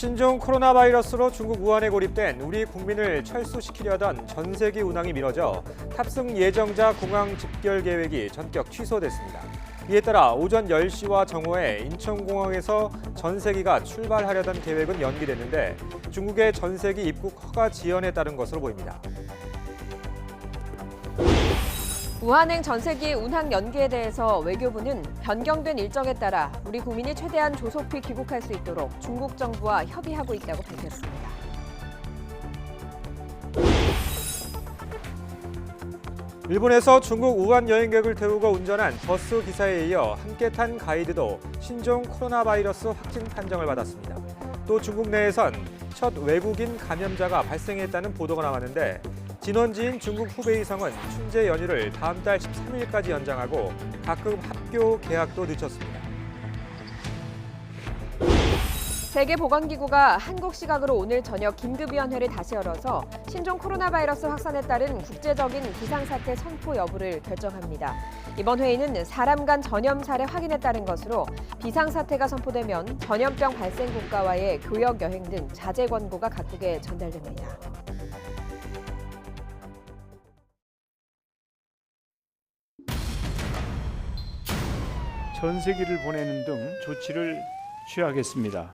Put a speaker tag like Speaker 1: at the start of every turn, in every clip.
Speaker 1: 신종 코로나 바이러스로 중국 우한에 고립된 우리 국민을 철수시키려던 전세기 운항이 미뤄져 탑승 예정자 공항 집결 계획이 전격 취소됐습니다. 이에 따라 오전 10시와 정오에 인천공항에서 전세기가 출발하려던 계획은 연기됐는데 중국의 전세기 입국 허가 지연에 따른 것으로 보입니다.
Speaker 2: 우한행 전세기 운항 연기에 대해서 외교부는 변경된 일정에 따라 우리 국민이 최대한 조속히 귀국할 수 있도록 중국 정부와 협의하고 있다고 밝혔습니다.
Speaker 1: 일본에서 중국 우한 여행객을 태우고 운전한 버스 기사에 이어 함께 탄 가이드도 신종 코로나 바이러스 확진 판정을 받았습니다. 또 중국 내에선 첫 외국인 감염자가 발생했다는 보도가 나왔는데 진원지인 중국 후베이성은 춘제 연휴를 다음 달 13일까지 연장하고 각급 학교 개학도 늦췄습니다.
Speaker 2: 세계보건기구가 한국 시각으로 오늘 저녁 긴급위원회를 다시 열어서 신종 코로나 바이러스 확산에 따른 국제적인 비상사태 선포 여부를 결정합니다. 이번 회의는 사람 간 전염 사례 확인에 따른 것으로 비상사태가 선포되면 전염병 발생 국가와의 교역 여행 등 자제 권고가 각국에 전달됩니다.
Speaker 3: 전세기를 보내는 등 조치를 취하겠습니다.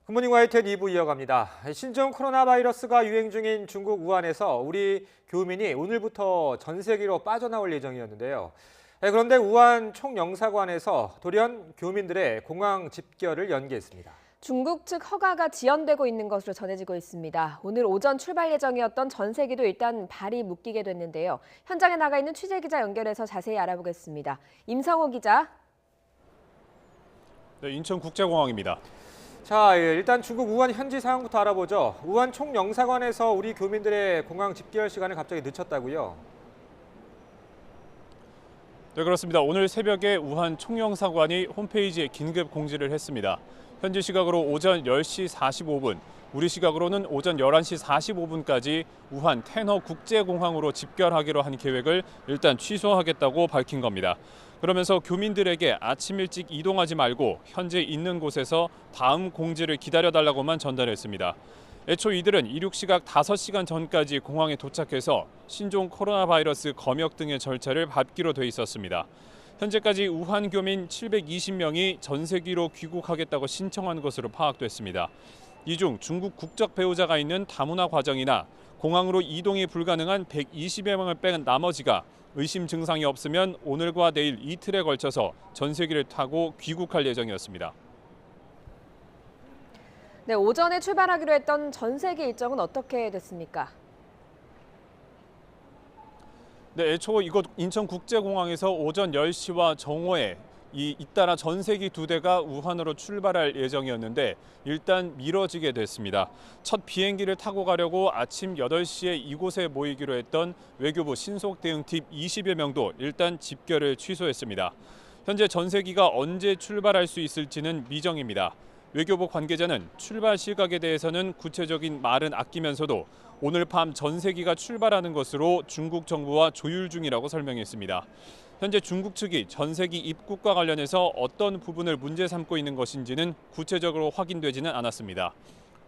Speaker 1: 굿모닝 YTN 2부 이어갑니다. 신종 코로나 바이러스가 유행 중인 중국 우한에서 우리 교민이 오늘부터 전세기로 빠져나올 예정이었는데요. 그런데 우한 총영사관에서 돌연 교민들의 공항 집결을 연기했습니다.
Speaker 2: 중국 측 허가가 지연되고 있는 것으로 전해지고 있습니다. 오늘 오전 출발 예정이었던 전세기도 일단 발이 묶이게 됐는데요. 현장에 나가 있는 취재기자 연결해서 자세히 알아보겠습니다. 임성호 기자.
Speaker 4: 네, 인천국제공항입니다.
Speaker 1: 자, 일단 중국 우한 현지 상황부터 알아보죠. 우한 총영사관에서 우리 교민들의 공항 집결 시간을 갑자기 늦췄다고요?
Speaker 4: 네, 그렇습니다. 오늘 새벽에 우한 총영사관이 홈페이지에 긴급 공지를 했습니다. 현지 시각으로 오전 10시 45분, 우리 시각으로는 오전 11시 45분까지 우한 텐허 국제공항으로 집결하기로 한 계획을 일단 취소하겠다고 밝힌 겁니다. 그러면서 교민들에게 아침 일찍 이동하지 말고 현재 있는 곳에서 다음 공지를 기다려달라고만 전달했습니다. 애초 이들은 이륙 시각 5시간 전까지 공항에 도착해서 신종 코로나 바이러스 검역 등의 절차를 밟기로 돼 있었습니다. 현재까지 우한 교민 720명이 전세기로 귀국하겠다고 신청한 것으로 파악됐습니다. 이 중 중국 국적 배우자가 있는 다문화 과정이나 공항으로 이동이 불가능한 120여 명을 뺀 나머지가 의심 증상이 없으면 오늘과 내일 이틀에 걸쳐서 전세기를 타고 귀국할 예정이었습니다.
Speaker 2: 네, 오전에 출발하기로 했던 전세기 일정은 어떻게 됐습니까?
Speaker 4: 네, 애초 이곳 인천국제공항에서 오전 10시와 정오에 잇따라 전세기 2대가 우한으로 출발할 예정이었는데 일단 미뤄지게 됐습니다. 첫 비행기를 타고 가려고 아침 8시에 이곳에 모이기로 했던 외교부 신속대응팀 20여 명도 일단 집결을 취소했습니다. 현재 전세기가 언제 출발할 수 있을지는 미정입니다. 외교부 관계자는 출발 시각에 대해서는 구체적인 말은 아끼면서도 오늘 밤 전세기가 출발하는 것으로 중국 정부와 조율 중이라고 설명했습니다. 현재 중국 측이 전세기 입국과 관련해서 어떤 부분을 문제 삼고 있는 것인지는 구체적으로 확인되지는 않았습니다.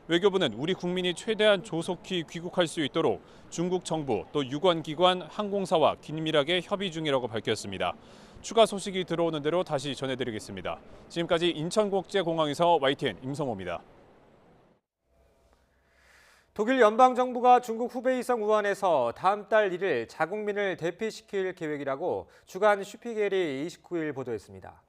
Speaker 4: 외교부는 우리 국민이 최대한 조속히 귀국할 수 있도록 중국 정부 또 유관기관, 항공사와 긴밀하게 협의 중이라고 밝혔습니다. 추가 소식이 들어오는 대로 다시 전해드리겠습니다. 지금까지 인천국제공항에서 YTN 임성호입니다.
Speaker 1: 독일 연방정부가 중국 후베이성 우한에서 다음 달 1일 자국민을 대피시킬 계획이라고 주간 슈피겔이 29일 보도했습니다.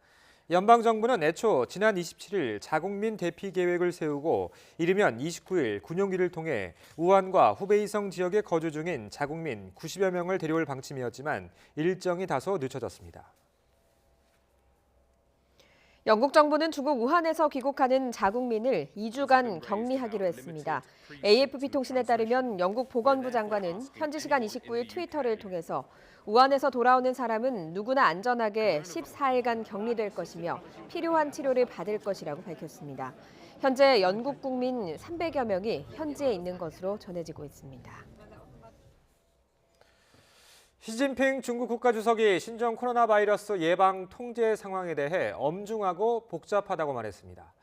Speaker 1: 연방정부는 애초 지난 27일 자국민 대피 계획을 세우고 이르면 29일 군용기를 통해 우한과 후베이성 지역에 거주 중인 자국민 90여 명을 데려올 방침이었지만 일정이 다소 늦춰졌습니다.
Speaker 2: 영국 정부는 중국 우한에서 귀국하는 자국민을 2주간 격리하기로 했습니다. AFP 통신에 따르면 영국 보건부 장관은 현지 시간 29일 트위터를 통해서 우한에서 돌아오는 사람은 누구나 안전하게 14일간 격리될 것이며 필요한 치료를 받을 것이라고 밝혔습니다. 현재 영국 국민 300여 명이 현지에 있는 것으로 전해지고 있습니다.
Speaker 1: 시진핑 중국 국가주석이 신종 코로나 바이러스 예방 통제 상황에 대해 엄중하고 복잡하다고 말했습니다.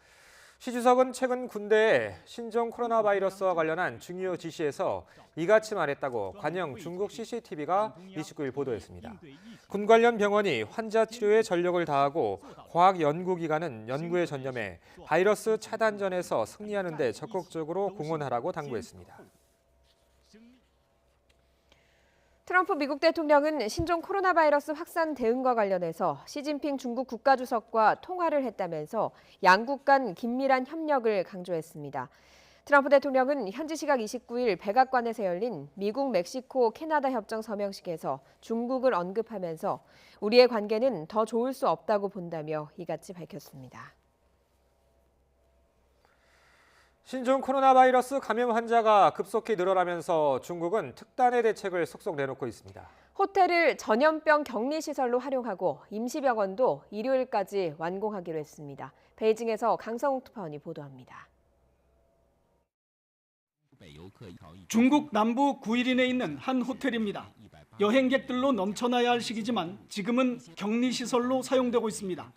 Speaker 1: 시 주석은 최근 군대에 신종 코로나 바이러스와 관련한 중요 지시에서 이같이 말했다고 관영 중국 CCTV가 29일 보도했습니다. 군 관련 병원이 환자 치료에 전력을 다하고 과학연구기관은 연구에 전념해 바이러스 차단전에서 승리하는 데 적극적으로 공헌하라고 당부했습니다.
Speaker 2: 트럼프 미국 대통령은 신종 코로나 바이러스 확산 대응과 관련해서 시진핑 중국 국가주석과 통화를 했다면서 양국 간 긴밀한 협력을 강조했습니다. 트럼프 대통령은 현지 시각 29일 백악관에서 열린 미국, 멕시코, 캐나다 협정 서명식에서 중국을 언급하면서 우리의 관계는 더 좋을 수 없다고 본다며 이같이 밝혔습니다.
Speaker 1: 신종 코로나 바이러스 감염 환자가 급속히 늘어나면서 중국은 특단의 대책을 속속 내놓고 있습니다.
Speaker 2: 호텔을 전염병 격리시설로 활용하고 임시병원도 일요일까지 완공하기로 했습니다. 베이징에서 강성욱 특파원이 보도합니다.
Speaker 5: 중국 남부 구일인에 있는 한 호텔입니다. 여행객들로 넘쳐나야 할 시기지만 지금은 격리시설로 사용되고 있습니다.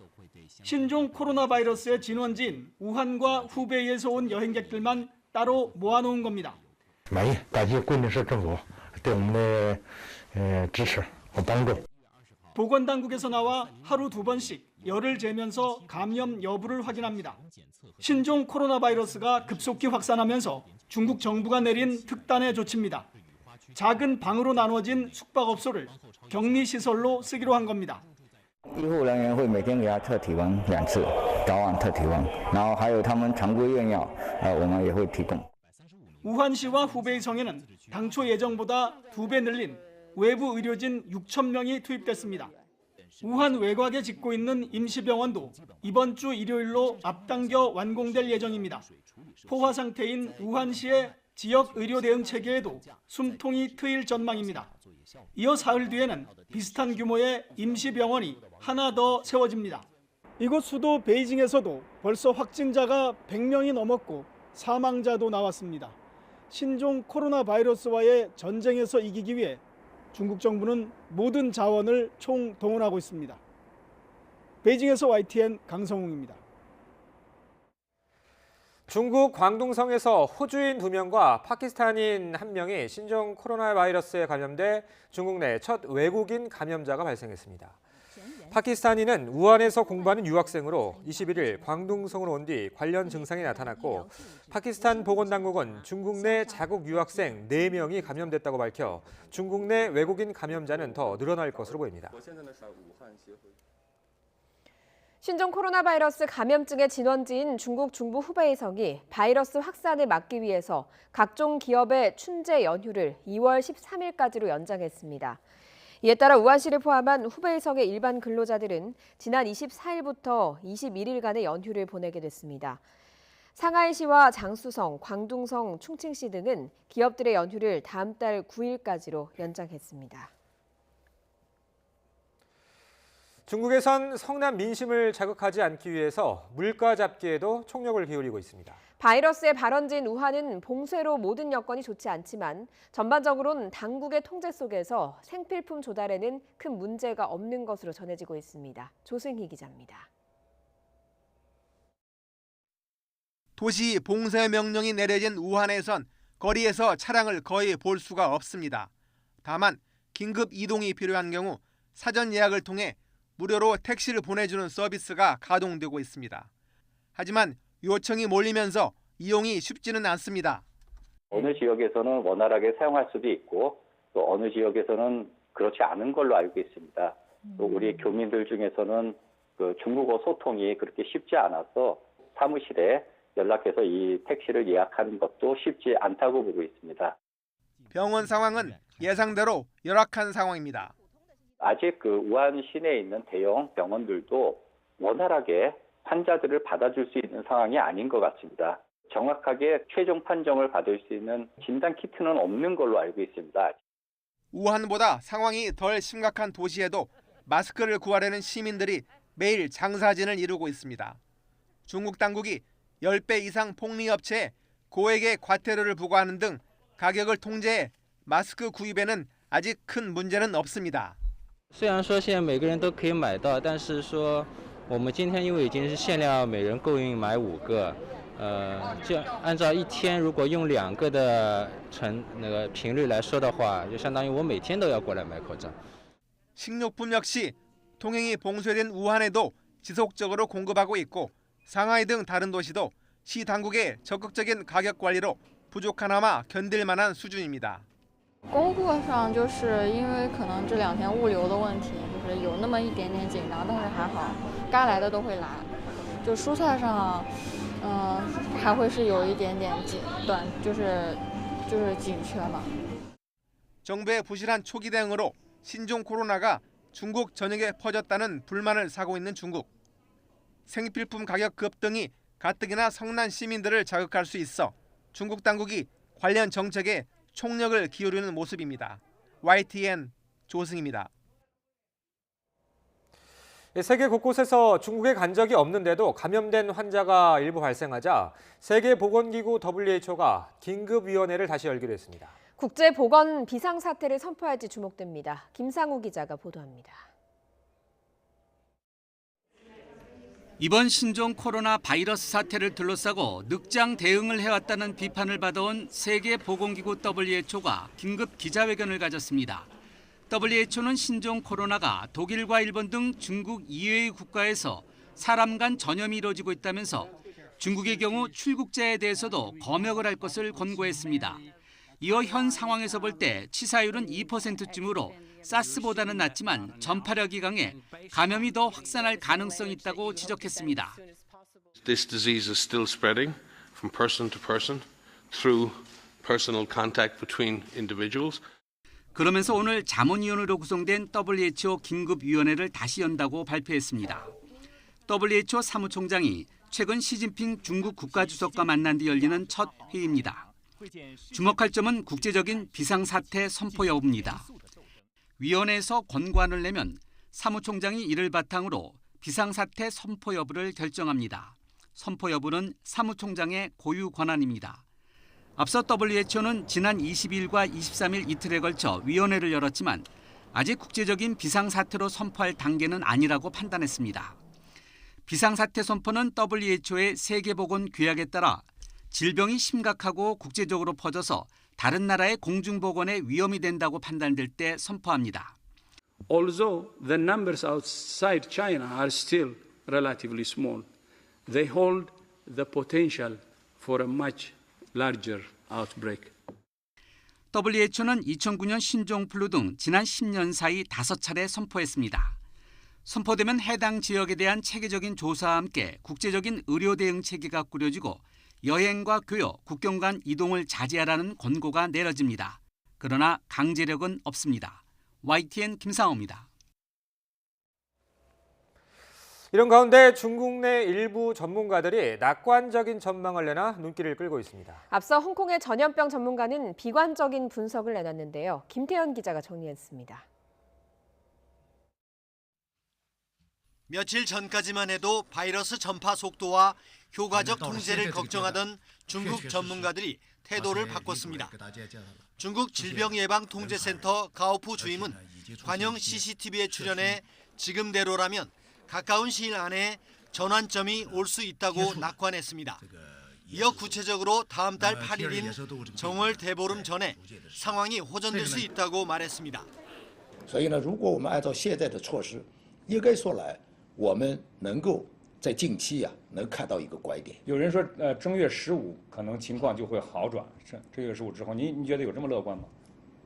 Speaker 5: 신종 코로나 바이러스의 진원지인 우한과 후베이에서 온 여행객들만 따로 모아놓은 겁니다.
Speaker 6: 感谢桂林市政府对我们的支持和帮助。
Speaker 5: 보건당국에서 나와 하루 2번씩 열을 재면서 감염 여부를 확인합니다. 신종 코로나 바이러스가 급속히 확산하면서 중국 정부가 내린 특단의 조치입니다. 작은 방으로 나눠진 숙박업소를 격리시설로 쓰기로 한 겁니다.
Speaker 7: 医护人员会每天给他测体温2次，早晚测体温，然后还有他们常规用药，我们也会提供。
Speaker 5: 우한시와 후베이성에는 당초 예정보다 2배 늘린 외부 의료진 6천 명이 투입됐습니다. 우한 외곽에 짓고 있는 임시병원도 이번 주 일요일로 앞당겨 완공될 예정입니다. 포화 상태인 우한시의 지역 의료 대응 체계에도 숨통이 트일 전망입니다. 이어 사흘 뒤에는 비슷한 규모의 임시병원이 하나 더 세워집니다. 이곳 수도 베이징에서도 벌써 확진자가 100명이 넘었고 사망자도 나왔습니다. 신종 코로나 바이러스와의 전쟁에서 이기기 위해 중국 정부는 모든 자원을 총동원하고 있습니다. 베이징에서 YTN 강성웅입니다.
Speaker 1: 중국 광둥성에서 호주인 2명과 파키스탄인 1명이 신종 코로나 바이러스에 감염돼 중국 내 첫 외국인 감염자가 발생했습니다. 파키스탄인은 우한에서 공부하는 유학생으로 21일 광둥성으로 온 뒤 관련 증상이 나타났고 파키스탄 보건당국은 중국 내 자국 유학생 4명이 감염됐다고 밝혀 중국 내 외국인 감염자는 더 늘어날 것으로 보입니다.
Speaker 2: 신종 코로나 바이러스 감염증의 진원지인 중국 중부 후베이성이 바이러스 확산을 막기 위해서 각종 기업의 춘제 연휴를 2월 13일까지로 연장했습니다. 이에 따라 우한시를 포함한 후베이성의 일반 근로자들은 지난 24일부터 21일간의 연휴를 보내게 됐습니다. 상하이시와 장쑤성, 광둥성, 충칭시 등은 기업들의 연휴를 다음 달 9일까지로 연장했습니다.
Speaker 1: 중국에선 성남 민심을 자극하지 않기 위해서 물가 잡기에도 총력을 기울이고 있습니다.
Speaker 2: 바이러스의 발원지인 우한은 봉쇄로 모든 여건이 좋지 않지만 전반적으로는 당국의 통제 속에서 생필품 조달에는 큰 문제가 없는 것으로 전해지고 있습니다. 조승희 기자입니다.
Speaker 8: 도시 봉쇄 명령이 내려진 우한에선 거리에서 차량을 거의 볼 수가 없습니다. 다만 긴급 이동이 필요한 경우 사전 예약을 통해 무료로 택시를 보내주는 서비스가 가동되고 있습니다. 하지만 요청이 몰리면서 이용이 쉽지는 않습니다.
Speaker 9: 어느 지역에서는 원활하게 사용할 수도 있고 또 어느 지역에서는 그렇지 않은 걸로 알고 있습니다. 또 우리 교민들 중에서는 그 중국어 소통이 그렇게 쉽지 않아서 사무실에 연락해서 이 택시를 예약하는 것도 쉽지 않다고 보고 있습니다.
Speaker 8: 병원 상황은 예상대로 열악한 상황입니다.
Speaker 9: 아직 그 우한 시내에 있는 대형 병원들도 원활하게 환자들을 받아줄 수 있는 상황이 아닌 것 같습니다. 정확하게 최종 판정을 받을 수 있는 진단 키트는 없는 걸로 알고 있습니다.
Speaker 8: 우한보다 상황이 덜 심각한 도시에도 마스크를 구하려는 시민들이 매일 장사진을 이루고 있습니다. 중국 당국이 10배 이상 폭리업체에 고액의 과태료를 부과하는 등 가격을 통제해 마스크 구입에는 아직 큰 문제는 없습니다.
Speaker 10: 虽然说现在每个人都可以买到，但是说我们今天因为已经是限量，每人供应买5个，就按照一天如果用2个的频率来说的话，就相当于我每天都要过来买口罩。
Speaker 8: 식료품 역시 통행이 봉쇄된 우한에도 지속적으로 공급하고 있고 상하이 등 다른 도시도 시 당국의 적극적인 가격 관리로 부족하나마 견딜 만한 수준입니다.
Speaker 11: 供货上就是因为可能这2天物流的问题，就是有那么一点点紧张，但是还好，该来的都会来。就蔬菜上，还会是有一点点就是紧缺嘛。
Speaker 8: 정부의 부실한 초기 대응으로 신종 코로나가 중국 전역에 퍼졌다는 불만을 사고 있는 중국. 생필품 가격 급등이 가뜩이나 성난 시민들을 자극할 수 있어 중국 당국이 관련 정책에 총력을 기울이는 모습입니다. YTN 조승입니다.
Speaker 1: 세계 곳곳에서 중국에 간 적이 없는데도 감염된 환자가 일부 발생하자 세계보건기구 WHO가 긴급위원회를 다시 열기로 했습니다.
Speaker 2: 국제보건 비상사태를 선포할지 주목됩니다. 김상우 기자가 보도합니다.
Speaker 12: 이번 신종 코로나 바이러스 사태를 둘러싸고 늑장 대응을 해왔다는 비판을 받아온 세계보건기구 WHO가 긴급 기자회견을 가졌습니다. WHO는 신종 코로나가 독일과 일본 등 중국 이외의 국가에서 사람 간 전염이 이루어지고 있다면서 중국의 경우 출국자에 대해서도 검역을 할 것을 권고했습니다. 이어 현 상황에서 볼 때 치사율은 2%쯤으로 사스보다는 낮지만 전파력이 강해 감염이 더 확산할 가능성이 있다고 지적했습니다.
Speaker 13: This disease is still spreading from person to person through personal contact between individuals.
Speaker 12: 그러면서 오늘 자문위원으로 구성된 WHO 긴급위원회를 다시 연다고 발표했습니다. WHO 사무총장이 최근 시진핑 중국 국가주석과 만난 뒤 열리는 첫 회의입니다. 주목할 점은 국제적인 비상사태 선포 여부입니다. 위원회에서 권고안을 내면 사무총장이 이를 바탕으로 비상사태 선포 여부를 결정합니다. 선포 여부는 사무총장의 고유 권한입니다. 앞서 WHO는 지난 22일과 23일 이틀에 걸쳐 위원회를 열었지만 아직 국제적인 비상사태로 선포할 단계는 아니라고 판단했습니다. 비상사태 선포는 WHO의 세계보건 규약에 따라 질병이 심각하고 국제적으로 퍼져서 다른 나라의 공중보건에 위험이 된다고 판단될 때 선포합니다.
Speaker 14: Although the numbers outside China are still relatively small, they hold the potential for a much larger outbreak.
Speaker 12: WHO는 2009년 신종플루 등 지난 10년 사이 5차례 선포했습니다. 선포되면 해당 지역에 대한 체계적인 조사와 함께 국제적인 의료 대응 체계가 꾸려지고 여행과 교역, 국경 간 이동을 자제하라는 권고가 내려집니다. 그러나 강제력은 없습니다. YTN 김상호입니다.
Speaker 1: 이런 가운데 중국 내 일부 전문가들이 낙관적인 전망을 내나 눈길을 끌고 있습니다.
Speaker 2: 앞서 홍콩의 전염병 전문가는 비관적인 분석을 내놨는데요. 김태현 기자가 정리했습니다.
Speaker 15: 며칠 전까지만 해도 바이러스 전파 속도와 효과적 통제를 걱정하던 중국 전문가들이 태도를 바꿨습니다. 중국 질병예방통제센터 가오푸 주임은 관영 CCTV에 출연해 지금대로라면 가까운 시일 안에 전환점이 올 수 있다고 낙관했습니다. 이어 구체적으로 다음 달 8일인 정월 대보름 전에 상황이 호전될 수 있다고 말했습니다.
Speaker 16: 所以呢，如果我们按照现在的措施，应该说来，我们能够在近期能看到一个拐点。
Speaker 3: 有人说，正月15可能情况就会好转，正月15之后，您觉得有这么乐观吗？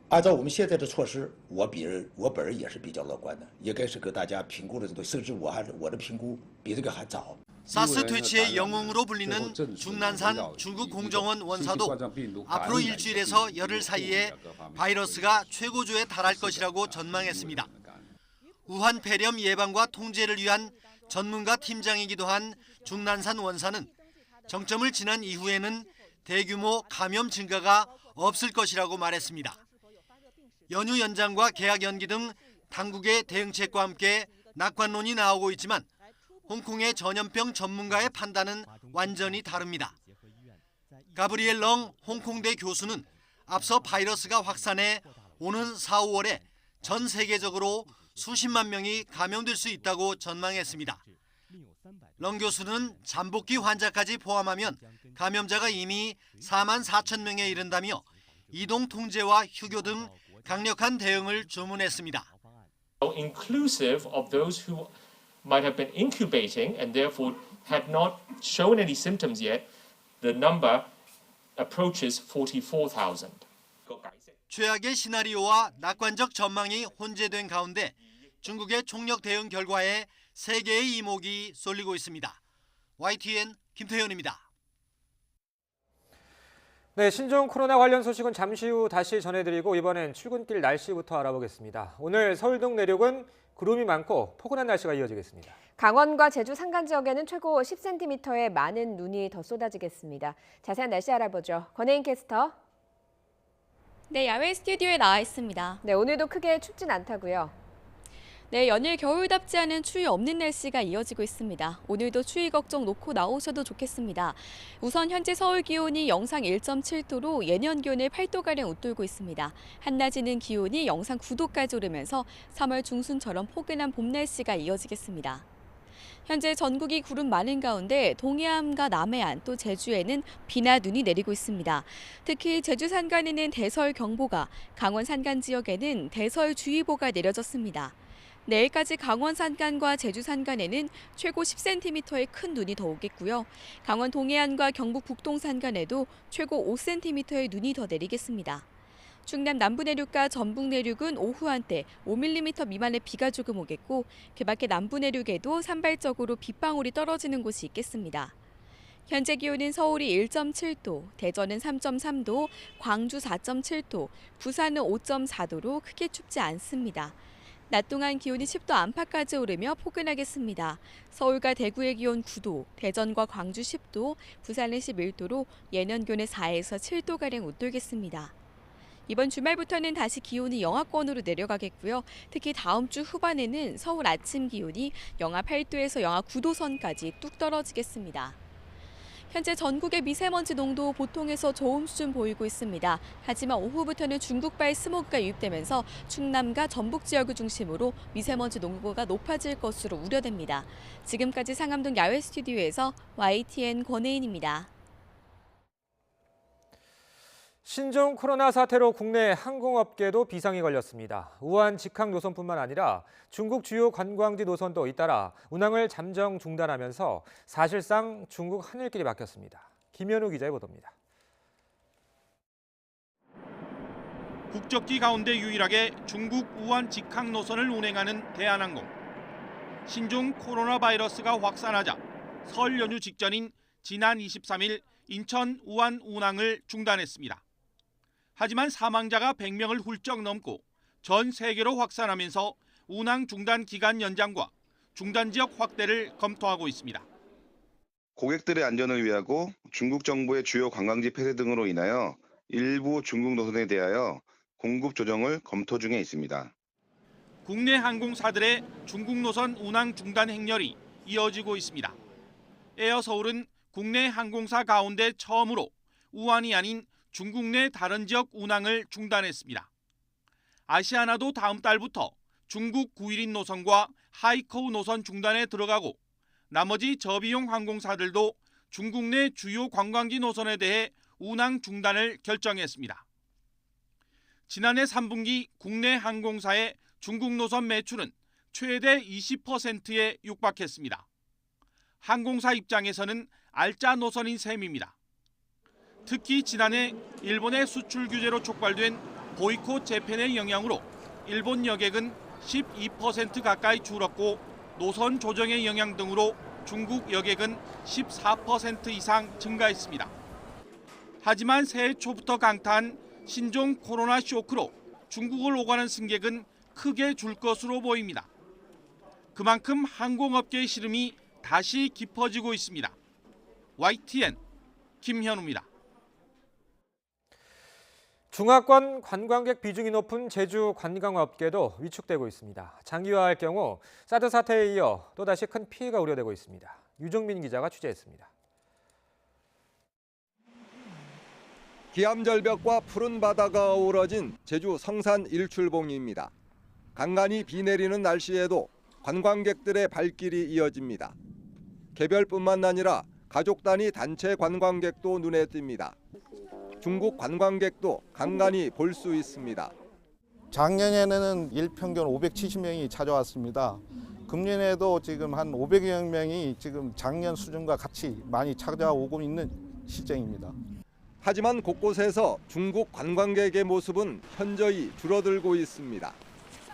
Speaker 16: 按照我们现在的措施，我本人也是比较乐观的，应该是跟大家评估的甚至我的评估比这个还早。
Speaker 15: 사스 퇴치의 영웅으로 불리는 중난산 중국 공정원 원사도 앞으로 일주일에서 열흘 사이에 바이러스가 최고조에 달할 것이라고 전망했습니다. 우한 폐렴 예방과 통제를 위한 전문가 팀장이기도 한 중난산 원사는 정점을 지난 이후에는 대규모 감염 증가가 없을 것이라고 말했습니다. 연휴 연장과 개학 연기 등 당국의 대응책과 함께 낙관론이 나오고 있지만 홍콩의 전염병 전문가의 판단은 완전히 다릅니다. 가브리엘 렁 홍콩대 교수는 앞서 바이러스가 확산해 오는 4, 5월에 전 세계적으로 수십만 명이 감염될 수 있다고 전망했습니다. 렁 교수는 잠복기 환자까지 포함하면 감염자가 이미 4만 4천 명에 이른다며 이동 통제와 휴교 등 강력한 대응을 주문했습니다.
Speaker 17: Inclusive of those who might have been incubating and therefore had not shown any symptoms yet, the number approaches 44,000.
Speaker 15: 최악의 시나리오와 낙관적 전망이 혼재된 가운데 중국의 총력 대응 결과에 세계의 이목이 쏠리고 있습니다. YTN 김태현입니다.
Speaker 1: 네, 신종 코로나 관련 소식은 잠시 후 다시 전해드리고 이번엔 출근길 날씨부터 알아보겠습니다. 오늘 서울 등 내륙은 구름이 많고 포근한 날씨가 이어지겠습니다.
Speaker 2: 강원과 제주 산간 지역에는 최고 10cm의 많은 눈이 더 쏟아지겠습니다. 자세한 날씨 알아보죠. 권혜인 캐스터.
Speaker 18: 네, 야외 스튜디오에 나와 있습니다.
Speaker 2: 네, 오늘도 크게 춥진 않다고요.
Speaker 18: 네, 연일 겨울답지 않은 추위 없는 날씨가 이어지고 있습니다. 오늘도 추위 걱정 놓고 나오셔도 좋겠습니다. 우선 현재 서울 기온이 영상 1.7도로 예년 기온을 8도가량 웃돌고 있습니다. 한낮에는 기온이 영상 9도까지 오르면서 3월 중순처럼 포근한 봄 날씨가 이어지겠습니다. 현재 전국이 구름 많은 가운데 동해안과 남해안 또 제주에는 비나 눈이 내리고 있습니다. 특히 제주 산간에는 대설경보가, 강원 산간 지역에는 대설주의보가 내려졌습니다. 내일까지 강원 산간과 제주 산간에는 최고 10cm의 큰 눈이 더 오겠고요. 강원 동해안과 경북 북동 산간에도 최고 5cm의 눈이 더 내리겠습니다. 충남 남부 내륙과 전북 내륙은 오후 한때 5mm 미만의 비가 조금 오겠고 그 밖에 남부 내륙에도 산발적으로 빗방울이 떨어지는 곳이 있겠습니다. 현재 기온은 서울이 1.7도, 대전은 3.3도, 광주 4.7도, 부산은 5.4도로 크게 춥지 않습니다. 낮 동안 기온이 10도 안팎까지 오르며 포근하겠습니다. 서울과 대구의 기온 9도, 대전과 광주 10도, 부산은 11도로 예년 기온의 4에서 7도가량 웃돌겠습니다. 이번 주말부터는 다시 기온이 영하권으로 내려가겠고요. 특히 다음 주 후반에는 서울 아침 기온이 영하 8도에서 영하 9도 선까지 뚝 떨어지겠습니다. 현재 전국의 미세먼지 농도 보통에서 좋음 수준 보이고 있습니다. 하지만 오후부터는 중국발 스모그가 유입되면서 충남과 전북 지역을 중심으로 미세먼지 농도가 높아질 것으로 우려됩니다. 지금까지 상암동 야외 스튜디오에서 YTN 권혜인입니다.
Speaker 1: 신종 코로나 사태로 국내 항공업계도 비상이 걸렸습니다. 우한 직항 노선뿐만 아니라 중국 주요 관광지 노선도 잇따라 운항을 잠정 중단하면서 사실상 중국 하늘길이 막혔습니다. 김현우 기자의 보도입니다.
Speaker 8: 국적기 가운데 유일하게 중국 우한 직항 노선을 운행하는 대한항공. 신종 코로나 바이러스가 확산하자 설 연휴 직전인 지난 23일 인천 우한 운항을 중단했습니다. 하지만 사망자가 100명을 훌쩍 넘고 전 세계로 확산하면서 운항 중단 기간 연장과 중단 지역 확대를 검토하고 있습니다.
Speaker 19: 고객들의 안전을 위하고 중국 정부의 주요 관광지 폐쇄 등으로 인하여 일부 중국 노선에 대하여 공급 조정을 검토 중에 있습니다.
Speaker 8: 국내 항공사들의 중국 노선 운항 중단 행렬이 이어지고 있습니다. 에어서울은 국내 항공사 가운데 처음으로 우한이 아닌 중국 내 다른 지역 운항을 중단했습니다. 아시아나도 다음 달부터 중국 9일인 노선과 하이커우 노선 중단에 들어가고 나머지 저비용 항공사들도 중국 내 주요 관광지 노선에 대해 운항 중단을 결정했습니다. 지난해 3분기 국내 항공사의 중국 노선 매출은 최대 20%에 육박했습니다. 항공사 입장에서는 알짜 노선인 셈입니다. 특히 지난해 일본의 수출 규제로 촉발된 보이콧 재팬의 영향으로 일본 여객은 12% 가까이 줄었고 노선 조정의 영향 등으로 중국 여객은 14% 이상 증가했습니다. 하지만 새해 초부터 강타한 신종 코로나 쇼크로 중국을 오가는 승객은 크게 줄 것으로 보입니다. 그만큼 항공업계의 시름이 다시 깊어지고 있습니다. YTN 김현우입니다.
Speaker 1: 중화권 관광객 비중이 높은 제주 관광업계도 위축되고 있습니다. 장기화할 경우 사드 사태에 이어 또다시 큰 피해가 우려되고 있습니다. 유종민 기자가 취재했습니다.
Speaker 20: 기암절벽과 푸른 바다가 어우러진 제주 성산 일출봉입니다. 간간히 비 내리는 날씨에도 관광객들의 발길이 이어집니다. 개별뿐만 아니라 가족 단위 단체 관광객도 눈에 띕니다. 중국 관광객도 간간히 볼 수 있습니다.
Speaker 21: 작년에는 일평균 570명이 찾아왔습니다. 금년에도 지금 한 500여 명이 지금 작년 수준과 같이 많이 찾아오고 있는 실정입니다.
Speaker 20: 하지만 곳곳에서 중국 관광객의 모습은 현저히 줄어들고 있습니다.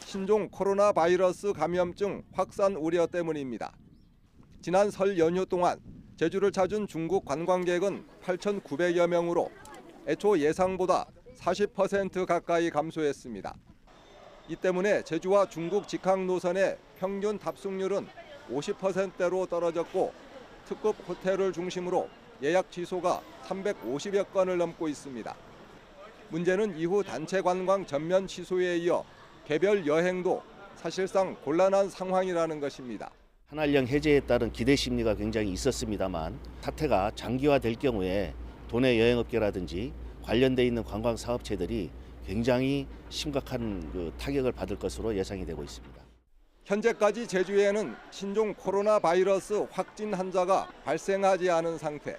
Speaker 20: 신종 코로나 바이러스 감염증 확산 우려 때문입니다. 지난 설 연휴 동안 제주를 찾은 중국 관광객은 8,900여 명으로 애초 예상보다 40% 가까이 감소했습니다. 이 때문에 제주와 중국 직항 노선의 평균 탑승률은 50%대로 떨어졌고 특급 호텔을 중심으로 예약 취소가 350여 건을 넘고 있습니다. 문제는 이후 단체 관광 전면 취소에 이어 개별 여행도 사실상 곤란한 상황이라는 것입니다.
Speaker 22: 한한령 해제에 따른 기대 심리가 굉장히 있었습니다만 사태가 장기화될 경우에 도내 여행업계라든지 관련돼 있는 관광 사업체들이 굉장히 심각한 타격을 받을 것으로 예상이 되고 있습니다.
Speaker 20: 현재까지 제주에는 신종 코로나 바이러스 확진 환자가 발생하지 않은 상태.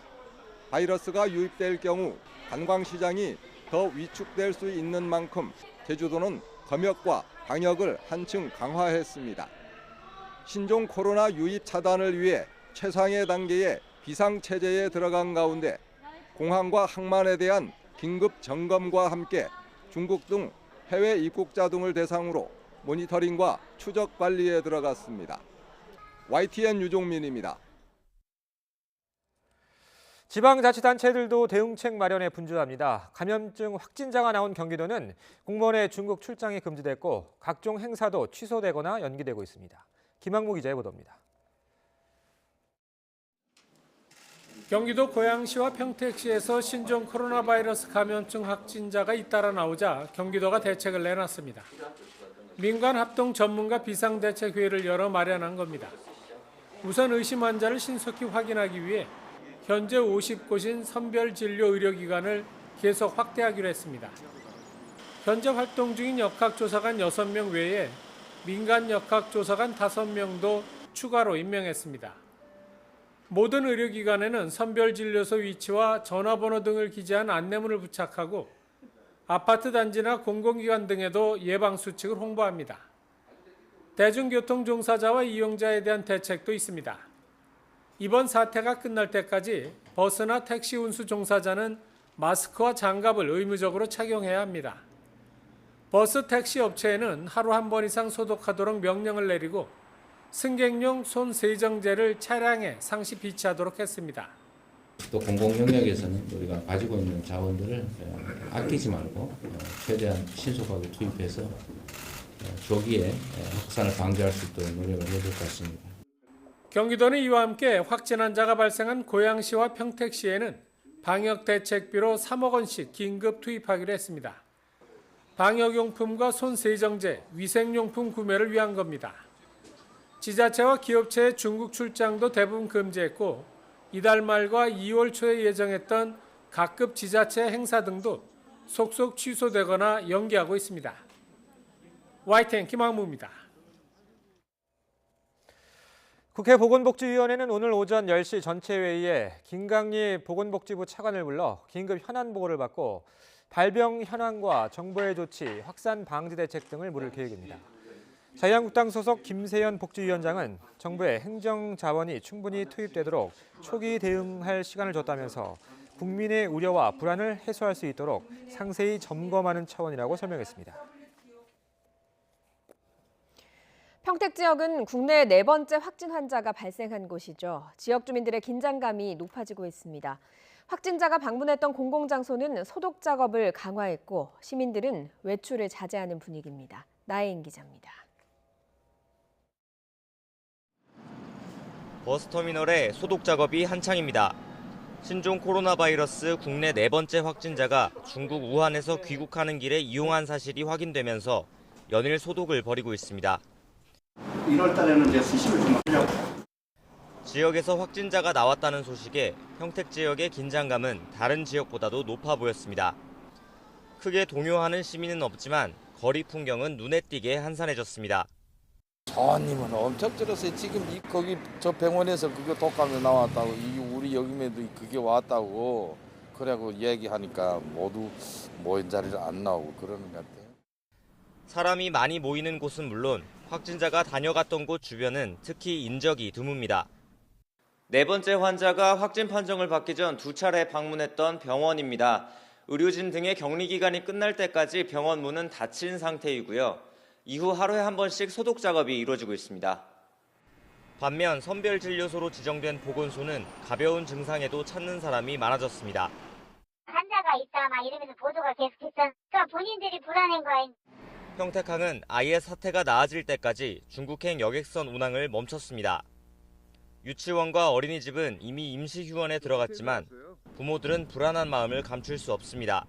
Speaker 20: 바이러스가 유입될 경우 관광시장이 더 위축될 수 있는 만큼 제주도는 검역과 방역을 한층 강화했습니다. 신종 코로나 유입 차단을 위해 최상의 단계의 비상체제에 들어간 가운데 공항과 항만에 대한 긴급 점검과 함께 중국 등 해외 입국자 등을 대상으로 모니터링과 추적 관리에 들어갔습니다. YTN 유종민입니다.
Speaker 1: 지방자치단체들도 대응책 마련에 분주합니다. 감염증 확진자가 나온 경기도는 공무원의 중국 출장이 금지됐고 각종 행사도 취소되거나 연기되고 있습니다. 김학무 기자의 보도입니다.
Speaker 23: 경기도 고양시와 평택시에서 신종 코로나 바이러스 감염증 확진자가 잇따라 나오자 경기도가 대책을 내놨습니다. 민관 합동 전문가 비상대책회의를 열어 마련한 겁니다. 우선 의심 환자를 신속히 확인하기 위해 현재 50곳인 선별진료 의료기관을 계속 확대하기로 했습니다. 현재 활동 중인 역학조사관 6명 외에 민간 역학조사관 5명도 추가로 임명했습니다. 모든 의료기관에는 선별진료소 위치와 전화번호 등을 기재한 안내문을 부착하고 아파트 단지나 공공기관 등에도 예방수칙을 홍보합니다. 대중교통 종사자와 이용자에 대한 대책도 있습니다. 이번 사태가 끝날 때까지 버스나 택시 운수 종사자는 마스크와 장갑을 의무적으로 착용해야 합니다. 버스 택시 업체에는 하루 한 번 이상 소독하도록 명령을 내리고 승객용 손 세정제를 차량에 상시 비치하도록 했습니다.
Speaker 24: 또 공공 영역에서는 우리가 가지고 있는 자원들을 아끼지 말고 최대한 신속하게 투입해서 조기에 확산을 방지할 수 있도록 노력을 해야 될 것 같습니다.
Speaker 23: 경기도는 이와 함께 확진 환자가 발생한 고양시와 평택시에는 방역대책비로 3억 원씩 긴급 투입하기로 했습니다. 방역용품과 손세정제, 위생용품 구매를 위한 겁니다. 지자체와 기업체의 중국 출장도 대부분 금지했고 이달 말과 2월 초에 예정했던 각급 지자체 행사 등도 속속 취소되거나 연기하고 있습니다. YTN 김학무입니다.
Speaker 1: 국회 보건복지위원회는 오늘 오전 10시 전체 회의에 김강리 보건복지부 차관을 불러 긴급 현안 보고를 받고 발병 현황과 정부의 조치, 확산 방지 대책 등을 물을 계획입니다. 자유한국당 소속 김세연 복지위원장은 정부의 행정 자원이 충분히 투입되도록 초기 대응할 시간을 줬다면서 국민의 우려와 불안을 해소할 수 있도록 상세히 점검하는 차원이라고 설명했습니다.
Speaker 2: 평택 지역은 국내 4번째 확진 환자가 발생한 곳이죠. 지역 주민들의 긴장감이 높아지고 있습니다. 확진자가 방문했던 공공장소는 소독 작업을 강화했고 시민들은 외출을 자제하는 분위기입니다. 나혜인 기자입니다.
Speaker 25: 버스터미널의 소독 작업이 한창입니다.
Speaker 4: 신종 코로나 바이러스 국내 4번째 확진자가 중국 우한에서 귀국하는 길에 이용한 사실이 확인되면서 연일 소독을 벌이고 있습니다.
Speaker 5: 1월 달에는 이제 수시를 좀 하려고.
Speaker 4: 지역에서 확진자가 나왔다는 소식에 평택 지역의 긴장감은 다른 지역보다도 높아 보였습니다. 크게 동요하는 시민은 없지만 거리 풍경은 눈에 띄게 한산해졌습니다.
Speaker 6: 저님은 엄청 들었어요. 지금 거기 저 병원에서 그거 독감이 나왔다고, 우리 여기에도 그게 왔다고 그래고 얘기하니까 모두 모인 자리를 안 나오고 그러는 것 같아요.
Speaker 4: 사람이 많이 모이는 곳은 물론 확진자가 다녀갔던 곳 주변은 특히 인적이 드뭅니다. 4번째 환자가 확진 판정을 받기 전 2차례 방문했던 병원입니다. 의료진 등의 격리 기간이 끝날 때까지 병원 문은 닫힌 상태이고요. 이후 하루에 한 번씩 소독 작업이 이루어지고 있습니다. 반면 선별진료소로 지정된 보건소는 가벼운 증상에도 찾는 사람이 많아졌습니다.
Speaker 7: 환자가 있다 막 이러면서 보도가 계속했어. 그러니까 본인들이 불안한 거야.
Speaker 4: 평택항은 아예 사태가 나아질 때까지 중국행 여객선 운항을 멈췄습니다. 유치원과 어린이집은 이미 임시휴원에 들어갔지만 부모들은 불안한 마음을 감출 수 없습니다.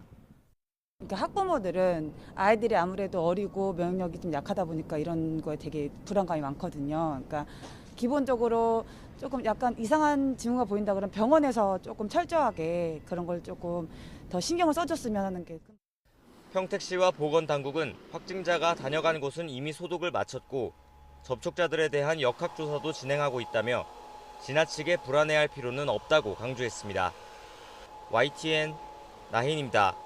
Speaker 25: 그러니까 학부모들은 아이들이 아무래도 어리고 면역력이 좀 약하다 보니까 이런 거에 되게 불안감이 많거든요. 그러니까 기본적으로 조금 약간 이상한 징후가 보인다 그러면 병원에서 조금 철저하게 그런 걸 조금 더 신경을 써줬으면 하는 게.
Speaker 4: 평택시와 보건당국은 확진자가 다녀간 곳은 이미 소독을 마쳤고 접촉자들에 대한 역학조사도 진행하고 있다며 지나치게 불안해할 필요는 없다고 강조했습니다. YTN 나혜인입니다.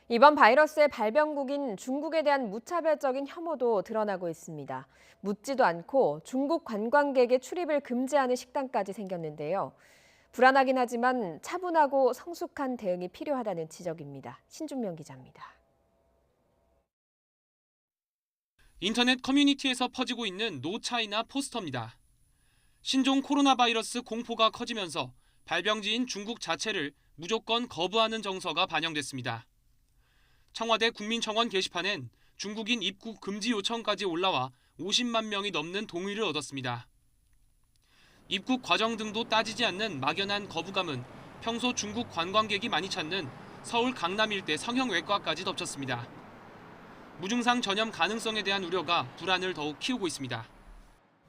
Speaker 2: 이번 바이러스의 발병국인 중국에 대한 무차별적인 혐오도 드러나고 있습니다. 묻지도 않고 중국 관광객의 출입을 금지하는 식당까지 생겼는데요. 불안하긴 하지만 차분하고 성숙한 대응이 필요하다는 지적입니다. 신준명 기자입니다.
Speaker 26: 인터넷 커뮤니티에서 퍼지고 있는 노 차이나 포스터입니다. 신종 코로나 바이러스 공포가 커지면서 발병지인 중국 자체를 무조건 거부하는 정서가 반영됐습니다. 청와대 국민청원 게시판엔 중국인 입국 금지 요청까지 올라와 50만 명이 넘는 동의를 얻었습니다. 입국 과정 등도 따지지 않는 막연한 거부감은 평소 중국 관광객이 많이 찾는 서울 강남 일대 성형외과까지 덮쳤습니다. 무증상 전염 가능성에 대한 우려가 불안을 더욱 키우고 있습니다.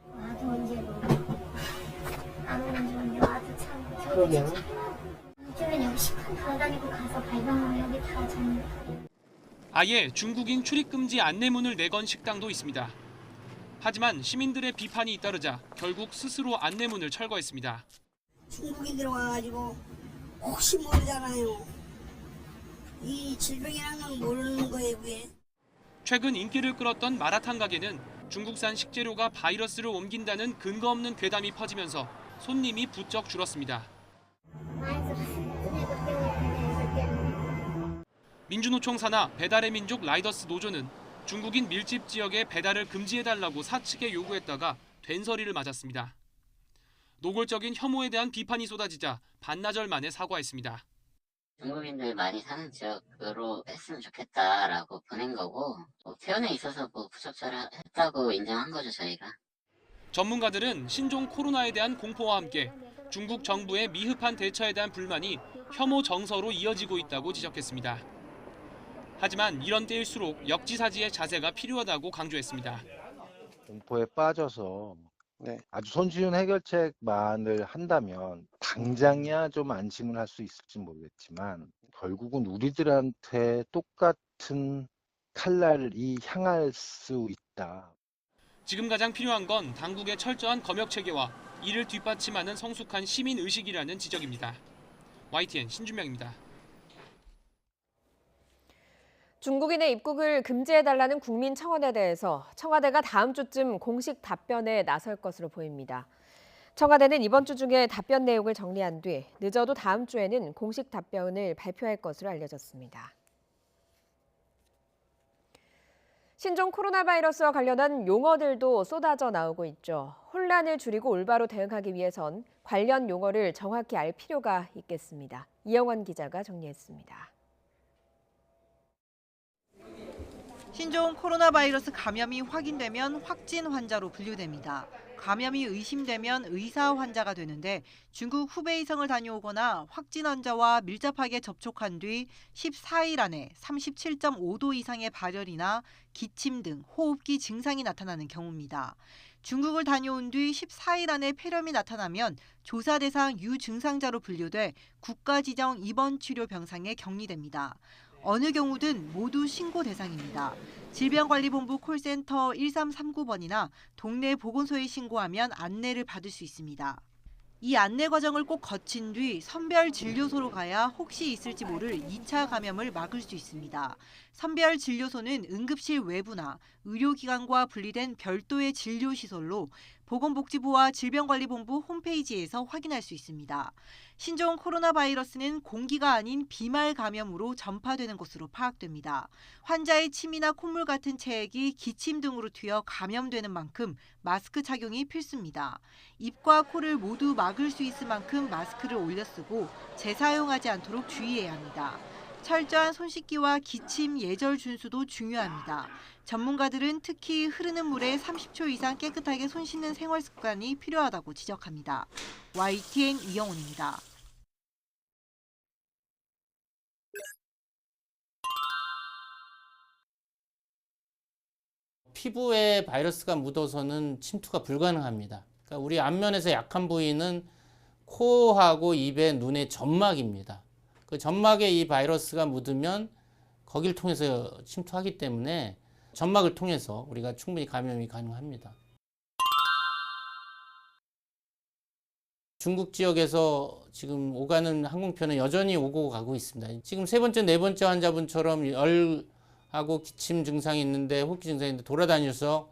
Speaker 7: 와도 언제로 안 오면 좋은데 와도 참 그러게요. 요즘엔 여기 식당 돌아다니고 가서 발병하면 여기 다 좀.
Speaker 26: 아예 중국인 출입금지 안내문을 내건 식당도 있습니다. 하지만 시민들의 비판이 잇따르자 결국 스스로 안내문을 철거했습니다.
Speaker 27: 중국인들 와가지고 혹시 모르잖아요. 이 질병이라는 건 모르는 거예요, 왜?
Speaker 26: 최근 인기를 끌었던 마라탕 가게는 중국산 식재료가 바이러스를 옮긴다는 근거 없는 괴담이 퍼지면서 손님이 부쩍 줄었습니다. 민주노총 산하 배달의 민족 라이더스 노조는 중국인 밀집 지역에 배달을 금지해달라고 사측에 요구했다가 된소리를 맞았습니다. 노골적인 혐오에 대한 비판이 쏟아지자 반나절 만에 사과했습니다.
Speaker 28: 중국인들 많이 사는 지역으로 했으면 좋겠다라고 보낸 거고 표현에 있어서 부적절했다고 인정한 거죠, 저희가.
Speaker 26: 전문가들은 신종 코로나에 대한 공포와 함께 중국 정부의 미흡한 대처에 대한 불만이 혐오 정서로 이어지고 있다고 지적했습니다. 하지만 이런 때일수록 역지사지의 자세가 필요하다고 강조했습니다.
Speaker 29: 공포에 빠져서 아주 손쉬운 해결책만을 한다면 당장이야 좀 안심을 할 수 있을지 모르겠지만 결국은 우리들한테 똑같은 칼날이 향할 수 있다.
Speaker 26: 지금 가장 필요한 건 당국의 철저한 검역 체계와 이를 뒷받침하는 성숙한 시민 의식이라는 지적입니다. YTN 신준명입니다.
Speaker 2: 중국인의 입국을 금지해달라는 국민청원에 대해서 청와대가 다음 주쯤 공식 답변에 나설 것으로 보입니다. 청와대는 이번 주 중에 답변 내용을 정리한 뒤 늦어도 다음 주에는 공식 답변을 발표할 것으로 알려졌습니다. 신종 코로나 바이러스와 관련한 용어들도 쏟아져 나오고 있죠. 혼란을 줄이고 올바로 대응하기 위해선 관련 용어를 정확히 알 필요가 있겠습니다. 이영원 기자가 정리했습니다.
Speaker 3: 신종 코로나 바이러스 감염이 확인되면 확진 환자로 분류됩니다. 감염이 의심되면 의사 환자가 되는데 중국 후베이성을 다녀오거나 확진 환자와 밀접하게 접촉한 뒤 14일 안에 37.5도 이상의 발열이나 기침 등 호흡기 증상이 나타나는 경우입니다. 중국을 다녀온 뒤 14일 안에 폐렴이 나타나면 조사 대상 유증상자로 분류돼 국가 지정 입원 치료 병상에 격리됩니다. 어느 경우든 모두 신고 대상입니다. 질병관리본부 콜센터 1339번이나 동네 보건소에 신고하면 안내를 받을 수 있습니다. 이 안내 과정을 꼭 거친 뒤 선별 진료소로 가야 혹시 있을지 모를 2차 감염을 막을 수 있습니다. 선별 진료소는 응급실 외부나 의료기관과 분리된 별도의 진료시설로 보건복지부와 질병관리본부 홈페이지에서 확인할 수 있습니다. 신종 코로나 바이러스는 공기가 아닌 비말 감염으로 전파되는 것으로 파악됩니다. 환자의 침이나 콧물 같은 체액이 기침 등으로 튀어 감염되는 만큼 마스크 착용이 필수입니다. 입과 코를 모두 막을 수 있을 만큼 마스크를 올려 쓰고 재사용하지 않도록 주의해야 합니다. 철저한 손 씻기와 기침 예절 준수도 중요합니다. 전문가들은 특히 흐르는 물에 30초 이상 깨끗하게 손 씻는 생활 습관이 필요하다고 지적합니다. YTN 이영훈입니다.
Speaker 9: 피부에 바이러스가 묻어서는 침투가 불가능합니다. 그러니까 우리 안면에서 약한 부위는 코하고 입에 눈의 점막입니다. 그 점막에 이 바이러스가 묻으면 거기를 통해서 침투하기 때문에 점막을 통해서 우리가 충분히 감염이 가능합니다. 중국 지역에서 지금 오가는 항공편은 여전히 오고 가고 있습니다. 지금 세 번째, 네 번째 환자분처럼 열하고 기침 증상이 있는데 호흡기 증상이 있는데 돌아다녀서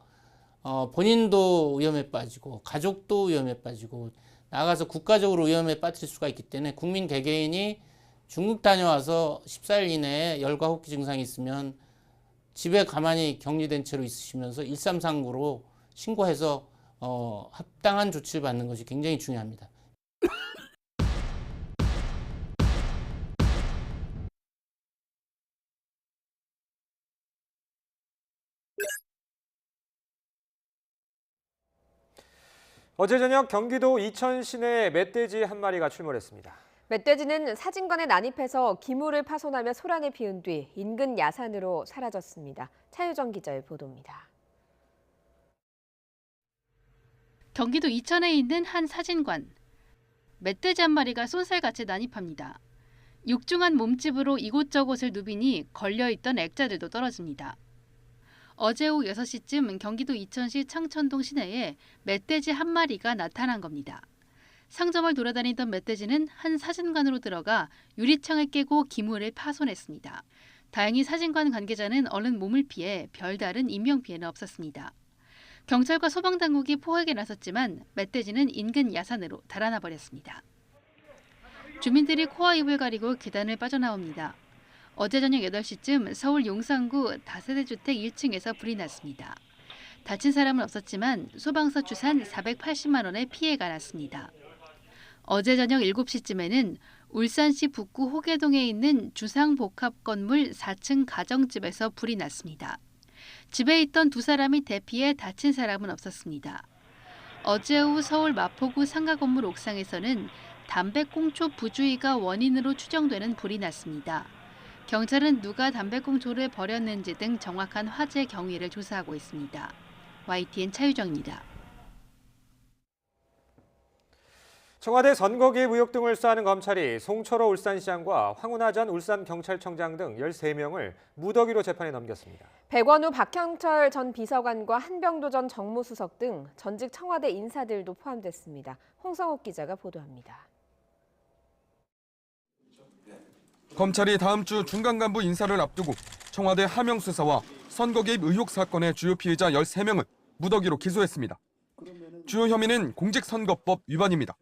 Speaker 9: 본인도 위험에 빠지고 가족도 위험에 빠지고 나가서 국가적으로 위험에 빠질 수가 있기 때문에 국민 개개인이 중국 다녀와서 14일 이내에 열과 호흡기 증상이 있으면 집에 가만히 격리된 채로 있으시면서 1339로 신고해서 합당한 조치를 받는 것이 굉장히 중요합니다.
Speaker 1: 어제 저녁 경기도 이천 시내에 멧돼지 한 마리가 출몰했습니다.
Speaker 2: 멧돼지는 사진관에 난입해서 기물을 파손하며 소란을 피운 뒤 인근 야산으로 사라졌습니다. 차유정 기자의 보도입니다.
Speaker 10: 경기도 이천에 있는 한 사진관. 멧돼지 한 마리가 쏜살같이 난입합니다. 육중한 몸집으로 이곳저곳을 누비니 걸려있던 액자들도 떨어집니다. 어제 오후 6시쯤 경기도 이천시 창천동 시내에 멧돼지 한 마리가 나타난 겁니다. 상점을 돌아다니던 멧돼지는 한 사진관으로 들어가 유리창을 깨고 기물을 파손했습니다. 다행히 사진관 관계자는 얼른 몸을 피해 별다른 인명피해는 없었습니다. 경찰과 소방당국이 포획에 나섰지만 멧돼지는 인근 야산으로 달아나 버렸습니다. 주민들이 코와 입을 가리고 계단을 빠져나옵니다. 어제 저녁 8시쯤 서울 용산구 다세대 주택 1층에서 불이 났습니다. 다친 사람은 없었지만 소방서 추산 480만 원의 피해가 났습니다. 어제 저녁 7시쯤에는 울산시 북구 호계동에 있는 주상복합건물 4층 가정집에서 불이 났습니다. 집에 있던 두 사람이 대피해 다친 사람은 없었습니다. 어제 오후 서울 마포구 상가 건물 옥상에서는 담배꽁초 부주의가 원인으로 추정되는 불이 났습니다. 경찰은 누가 담배꽁초를 버렸는지 등 정확한 화재 경위를 조사하고 있습니다. YTN 차유정입니다.
Speaker 1: 청와대 선거 개입 의혹 등을 수사하는 검찰이 송철호 울산시장과 황운하 전 울산경찰청장 등 13명을 무더기로 재판에 넘겼습니다.
Speaker 2: 백원우 박형철 전 비서관과 한병도 전 정무수석 등 전직 청와대 인사들도 포함됐습니다. 홍성욱 기자가 보도합니다.
Speaker 11: 검찰이 다음 주 중간 간부 인사를 앞두고 청와대 하명 수사와 선거 개입 의혹 사건의 주요 피의자 13명을 무더기로 기소했습니다. 주요 혐의는 공직선거법 위반입니다.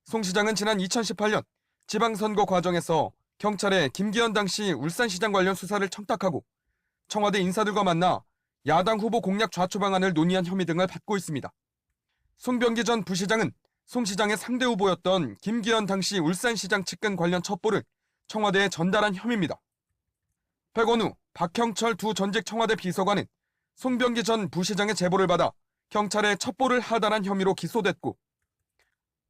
Speaker 11: 송 시장은 지난 2018년 지방선거 과정에서 경찰에 김기현 당시 울산시장 관련 수사를 청탁하고 청와대 인사들과 만나 야당 후보 공약 좌초 방안을 논의한 혐의 등을 받고 있습니다. 송병기 전 부시장은 송 시장의 상대 후보였던 김기현 당시 울산시장 측근 관련 첩보를 청와대에 전달한 혐의입니다. 백원우, 박형철 두 전직 청와대 비서관은 송병기 전 부시장의 제보를 받아 경찰에 첩보를 하달한 혐의로 기소됐고,